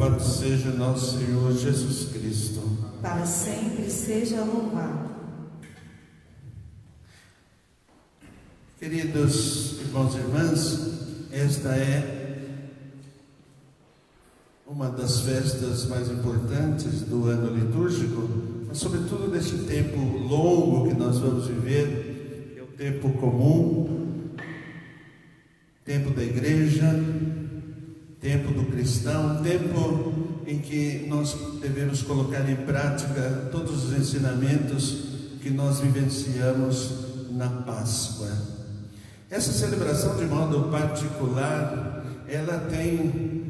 Louvado seja nosso Senhor Jesus Cristo. Para sempre seja louvado. Queridos irmãos e irmãs, esta é uma das festas mais importantes do ano litúrgico, mas sobretudo deste tempo longo que nós vamos viver, que é o tempo comum, tempo da igreja, tempo do cristão, tempo em que nós devemos colocar em prática todos os ensinamentos que nós vivenciamos na Páscoa. Essa celebração, de modo particular, ela tem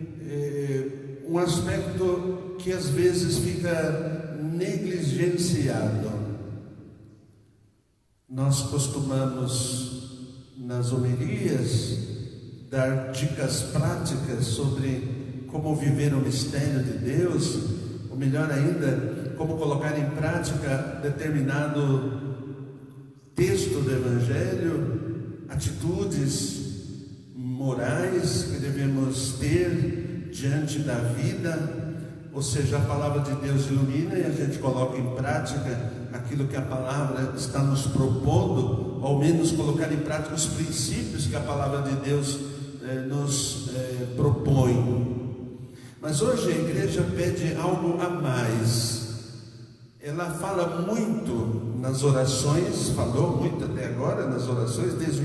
um aspecto que às vezes fica negligenciado. Nós costumamos, nas homilias, dar dicas práticas sobre como viver o mistério de Deus, ou melhor ainda, como colocar em prática determinado texto do Evangelho, atitudes morais que devemos ter diante da vida, ou seja, a palavra de Deus ilumina e a gente coloca em prática aquilo que a palavra está nos propondo, ou ao menos colocar em prática os princípios que a palavra de Deus nos propõe. Mas hoje a igreja pede algo a mais. Ela fala muito nas orações, falou muito até agora nas orações, desde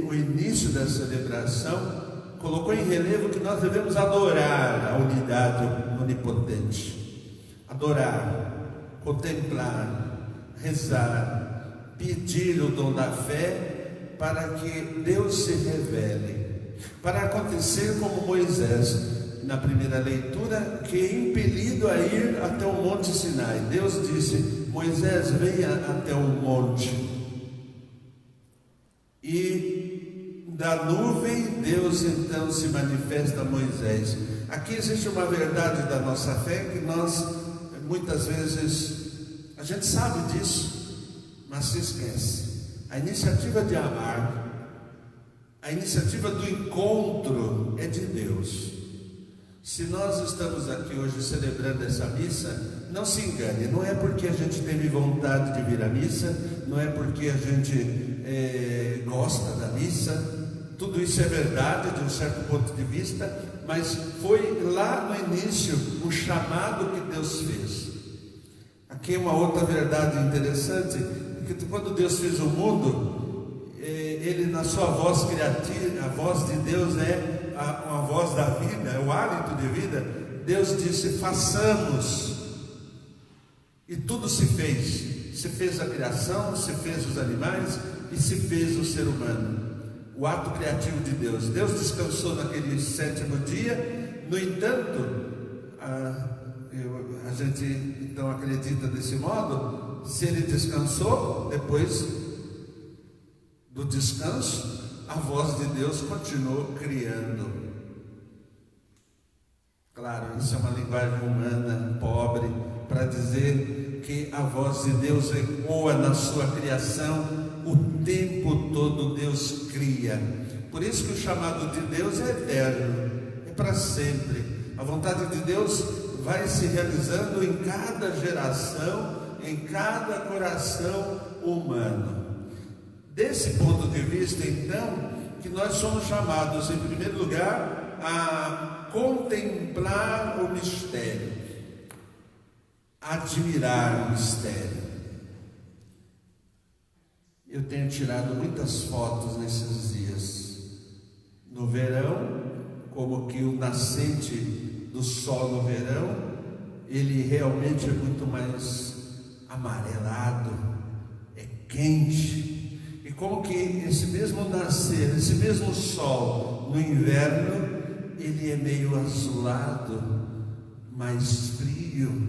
o início da celebração, colocou em relevo que nós devemos adorar a unidade onipotente, adorar, contemplar, rezar, pedir o dom da fé para que Deus se revele, para acontecer como Moisés na primeira leitura, que é impelido a ir até o Monte Sinai. Deus disse: Moisés, venha até o monte. E da nuvem Deus então se manifesta a Moisés. Aqui existe uma verdade da nossa fé que nós muitas vezes, a gente sabe disso, mas se esquece. A iniciativa de amar, a iniciativa do encontro é de Deus. Se nós estamos aqui hoje celebrando essa missa, não se engane, não é porque a gente teve vontade de vir à missa, não é porque a gente gosta da missa, tudo isso é verdade de um certo ponto de vista, mas foi lá no início o chamado que Deus fez. Aqui uma outra verdade interessante, que quando Deus fez o mundo, Ele na sua voz criativa, a voz de Deus é a voz da vida, é o hálito de vida. Deus disse: façamos, e tudo se fez. Se fez a criação, se fez os animais e se fez o ser humano, o ato criativo de Deus. Deus descansou naquele sétimo dia. No entanto, a gente então acredita desse modo: se Ele descansou, depois do descanso, a voz de Deus continuou criando. Claro, isso é uma linguagem humana, pobre, para dizer que a voz de Deus ecoa na sua criação, o tempo todo Deus cria. Por isso que o chamado de Deus é eterno, é para sempre. A vontade de Deus vai se realizando em cada geração, em cada coração humano. Desse ponto de vista, então, que nós somos chamados, em primeiro lugar, a contemplar o mistério, admirar o mistério. Eu tenho tirado muitas fotos nesses dias. No verão, como que o nascente do sol no verão, ele realmente é muito mais amarelado, é quente. E como que esse mesmo nascer, esse mesmo sol no inverno, ele é meio azulado, mais frio,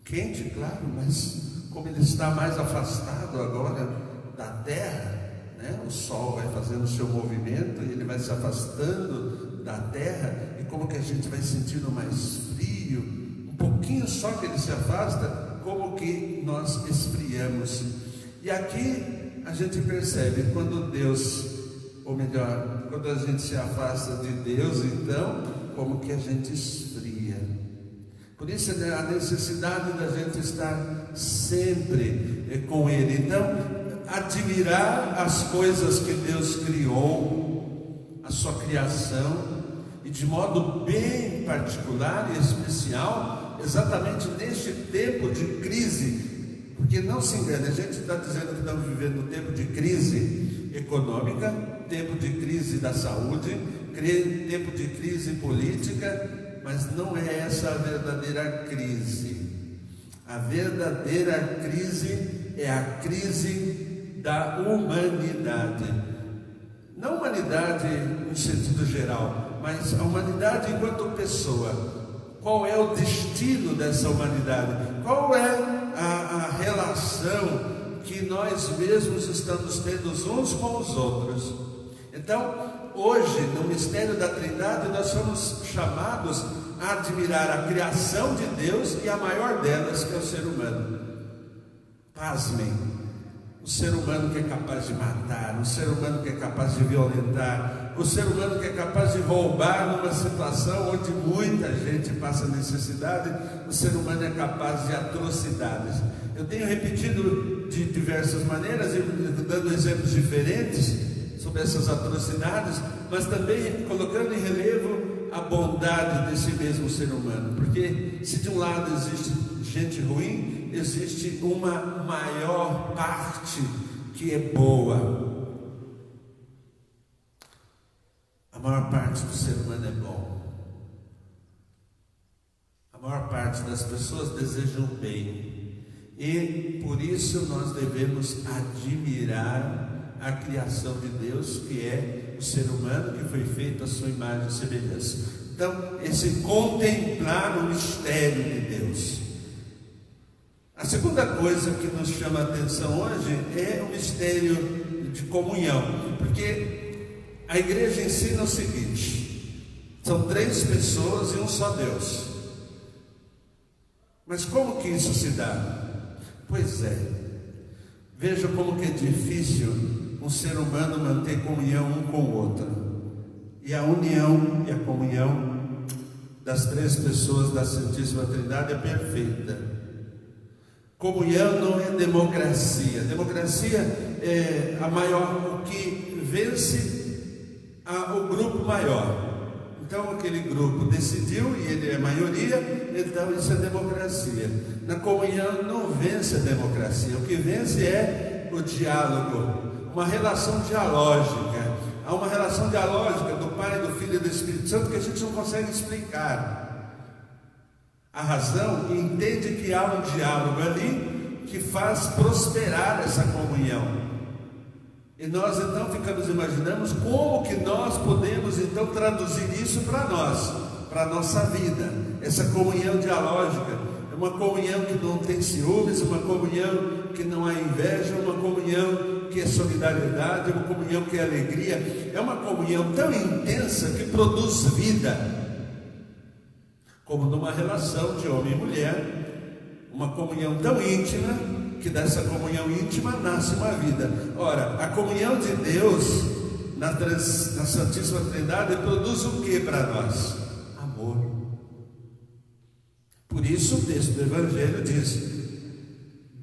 quente, claro, mas como ele está mais afastado agora da terra, né? O sol vai fazendo o seu movimento e ele vai se afastando da terra, e como que a gente vai sentindo mais frio, um pouquinho só que ele se afasta, como que nós esfriamos. E aqui a gente percebe quando Deus, ou melhor, quando a gente se afasta de Deus, então como que a gente esfria. Por isso a necessidade da gente estar sempre com Ele. Então, admirar as coisas que Deus criou, a sua criação, e de modo bem particular e especial, exatamente neste tempo de crise. Porque não se engane, a gente está dizendo que estamos vivendo um tempo de crise econômica, tempo de crise da saúde, tempo de crise política, mas não é essa a verdadeira crise. A verdadeira crise é a crise da humanidade. Não humanidade no sentido geral, mas a humanidade enquanto pessoa. Qual é o destino dessa humanidade? Qual é a relação que nós mesmos estamos tendo uns com os outros? Então, hoje, no mistério da Trindade, nós somos chamados a admirar a criação de Deus e a maior delas, que é o ser humano. Pasmem, o ser humano que é capaz de matar, o ser humano que é capaz de violentar, o ser humano que é capaz de roubar numa situação onde muita gente passa necessidade, o ser humano é capaz de atrocidades. Eu tenho repetido de diversas maneiras, dando exemplos diferentes sobre essas atrocidades, mas também colocando em relevo a bondade desse mesmo ser humano. Porque se de um lado existe gente ruim, existe uma maior parte que é boa. A maior parte do ser humano é bom. A maior parte das pessoas desejam o bem. E por isso nós devemos admirar a criação de Deus, que é o ser humano, que foi feito à sua imagem e semelhança. Então, esse contemplar o mistério de Deus. A segunda coisa que nos chama a atenção hoje é o mistério de comunhão, porque a igreja ensina o seguinte: são 3 pessoas e um só Deus. Mas como que isso se dá? Pois é, veja como que é difícil um ser humano manter comunhão um com o outro. E a união e a comunhão das 3 pessoas da Santíssima Trindade é perfeita. Comunhão não é democracia. Democracia é o que vence o grupo maior. Então aquele grupo decidiu e ele é maioria, então isso é democracia. Na comunhão não vence a democracia. O que vence é o diálogo, uma relação dialógica. Há uma relação dialógica do Pai, do Filho e do Espírito Santo que a gente não consegue explicar. A razão entende que há um diálogo ali que faz prosperar essa comunhão. E nós então ficamos imaginando como que nós podemos então traduzir isso para nós, para a nossa vida. Essa comunhão dialógica é uma comunhão que não tem ciúmes, uma comunhão que não há inveja, uma comunhão que é solidariedade, uma comunhão que é alegria. É uma comunhão tão intensa que produz vida, como numa relação de homem e mulher, uma comunhão tão íntima que dessa comunhão íntima nasce uma vida. Ora, a comunhão de Deus na Santíssima Trindade produz o que para nós? Amor. Por isso o texto do Evangelho diz: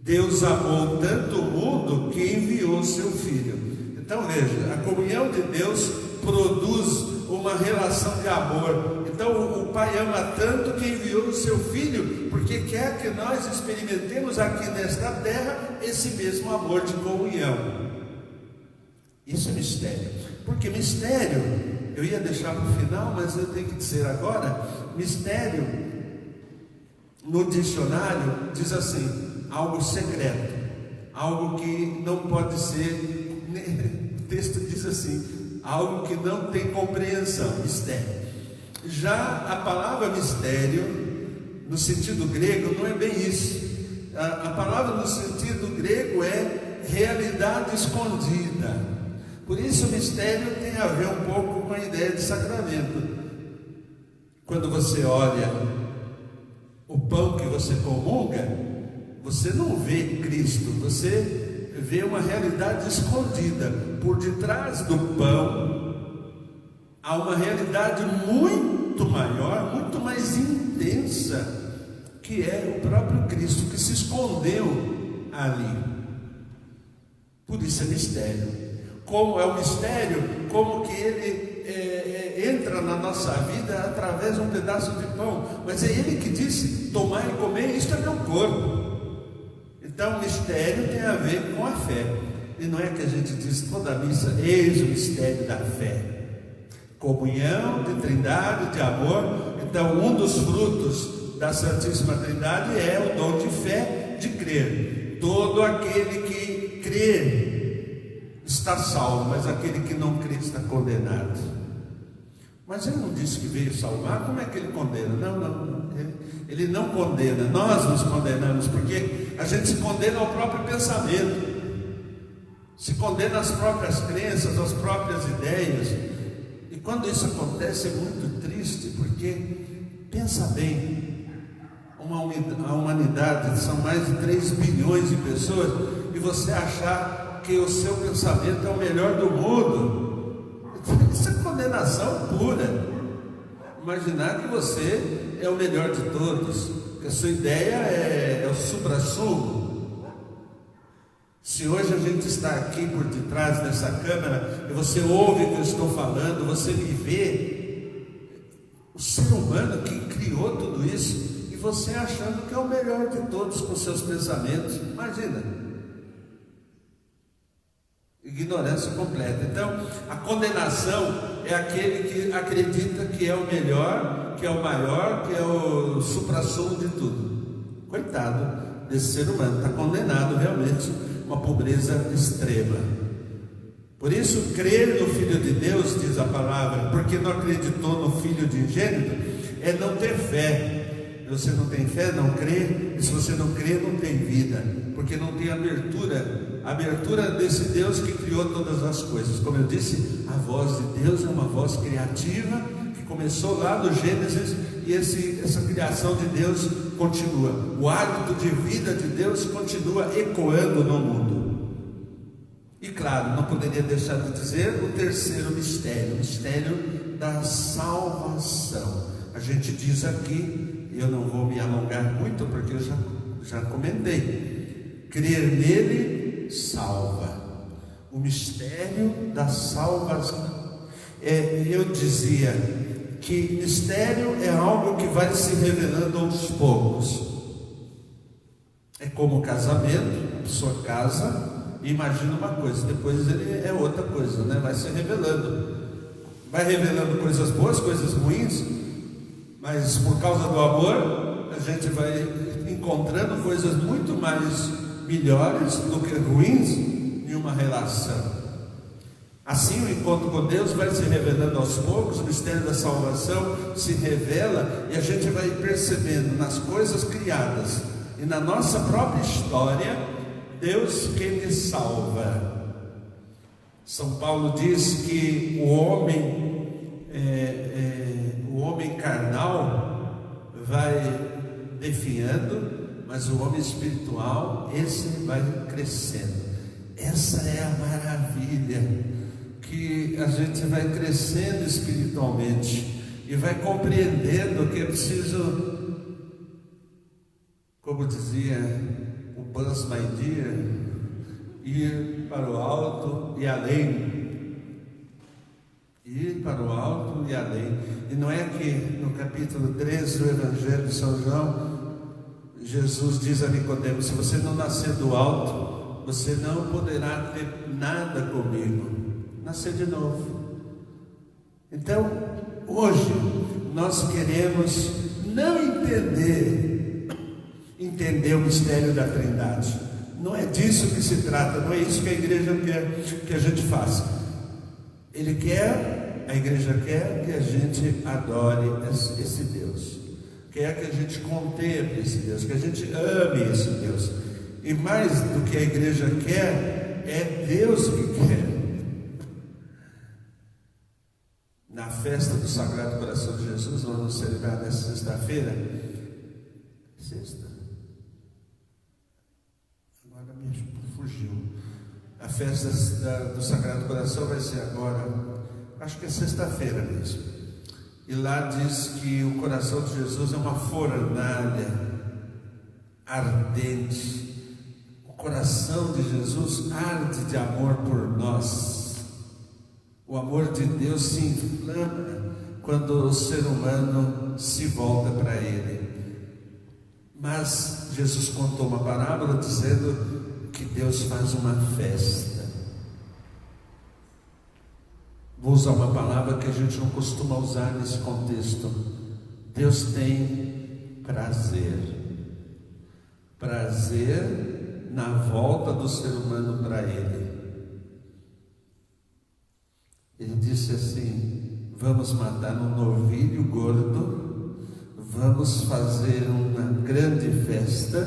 Deus amou tanto o mundo que enviou seu Filho. Então veja, a comunhão de Deus produz uma relação de amor. Então o Pai ama tanto que enviou o seu Filho, porque quer que nós experimentemos aqui nesta terra esse mesmo amor de comunhão. Isso é mistério. Porque mistério, eu ia deixar para o final, mas eu tenho que dizer agora: mistério, no dicionário, diz assim: algo secreto, algo que não pode ser, o texto diz assim, algo que não tem compreensão, mistério. Já a palavra mistério, no sentido grego, não é bem isso. A palavra no sentido grego é realidade escondida. Por isso o mistério tem a ver um pouco com a ideia de sacramento. Quando você olha o pão que você comunga, você não vê Cristo, você vê uma realidade escondida. Por detrás do pão há uma realidade muito maior. pensa que é o próprio Cristo que se escondeu ali. Por isso é mistério. Como é o mistério, como que ele entra na nossa vida através de um pedaço de pão. Mas é ele que disse: tomar e comer, isto é meu corpo. Então o mistério tem a ver com a fé. E não é que a gente diz toda a missa: eis o mistério da fé. Comunhão de trindade, de amor. Então um dos frutos da Santíssima Trindade é o dom de fé, de crer. Todo aquele que crê está salvo, mas aquele que não crê está condenado. Mas ele não disse que veio salvar. Como é que ele condena? Não. Ele não condena, nós nos condenamos, porque a gente se condena ao próprio pensamento, se condena às próprias crenças, às próprias ideias. E quando isso acontece é muito triste, porque pensa bem, a humanidade são mais de 3 bilhões de pessoas, e você achar que o seu pensamento é o melhor do mundo, isso é condenação pura. Imaginar que você é o melhor de todos, que a sua ideia é o suprassumo. Se hoje a gente está aqui por detrás dessa câmera e você ouve o que eu estou falando, você me vê, o ser humano que criou tudo isso, e você achando que é o melhor de todos com seus pensamentos, imagina. Ignorância completa. Então, a condenação é aquele que acredita que é o melhor, que é o maior, que é o suprassumo de tudo. Coitado desse ser humano, está condenado realmente a uma pobreza extrema. Por isso, crer no Filho de Deus, diz a palavra, porque não acreditou no Filho de Ingênito, é não ter fé. Você não tem fé, não crê, e se você não crê, não tem vida, porque não tem abertura desse Deus que criou todas as coisas. Como eu disse, a voz de Deus é uma voz criativa, que começou lá no Gênesis, e essa criação de Deus continua. O hálito de vida de Deus continua ecoando no mundo. E claro, não poderia deixar de dizer o terceiro mistério, o mistério da salvação. A gente diz aqui, eu não vou me alongar muito, porque eu já comentei, crer nele salva. O mistério da salvação. Eu dizia que mistério é algo que vai se revelando aos poucos. É como o casamento, a pessoa casa e imagina uma coisa, depois ele é outra coisa, né? Vai se revelando. Vai revelando coisas boas, coisas ruins, mas por causa do amor, a gente vai encontrando coisas muito mais melhores do que ruins em uma relação. Assim o encontro com Deus vai se revelando aos poucos, o mistério da salvação se revela, e a gente vai percebendo nas coisas criadas e na nossa própria história, Deus que nos salva. São Paulo diz que o homem carnal vai definhando, mas o homem espiritual, esse vai crescendo. Essa é a maravilha, que a gente vai crescendo espiritualmente e vai compreendendo que é preciso, como dizia o Buzz Lightyear, ir para o alto e além. Ir para o alto e além. E não é que no capítulo 13 do Evangelho de São João, Jesus diz a Nicodemo: se você não nascer do alto, você não poderá ter nada comigo. Nascer de novo. Então, hoje, nós queremos não entender o mistério da Trindade. Não é disso que se trata, não é isso que a igreja quer que a gente faça. A igreja quer que a gente adore esse Deus, quer que a gente contemple esse Deus, que a gente ame esse Deus. E mais do que a igreja quer, é Deus que quer. Na festa do Sagrado Coração de Jesus, nós vamos celebrar nesta sexta-feira. Agora me fugiu. A festa do Sagrado Coração vai ser agora, acho que é sexta-feira mesmo. E lá diz que o coração de Jesus é uma fornalha ardente. O coração de Jesus arde de amor por nós. O amor de Deus se inflama quando o ser humano se volta para Ele. Mas Jesus contou uma parábola dizendo que Deus faz uma festa. Vou usar uma palavra que a gente não costuma usar nesse contexto. Deus tem prazer. Prazer na volta do ser humano para Ele. Ele disse assim: vamos matar um novilho gordo, vamos fazer uma grande festa,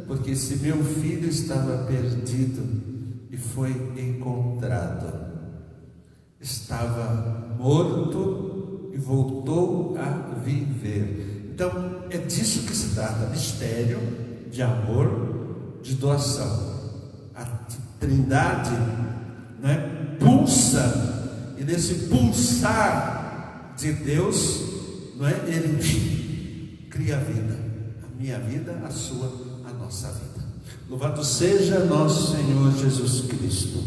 porque esse meu filho estava perdido e foi encontrado. Estava morto e voltou a viver. Então é disso que se trata: mistério de amor, de doação. A Trindade, né, pulsa, e nesse pulsar de Deus, não é, Ele cria a vida, a minha vida, a sua, a nossa vida. Louvado seja nosso Senhor Jesus Cristo.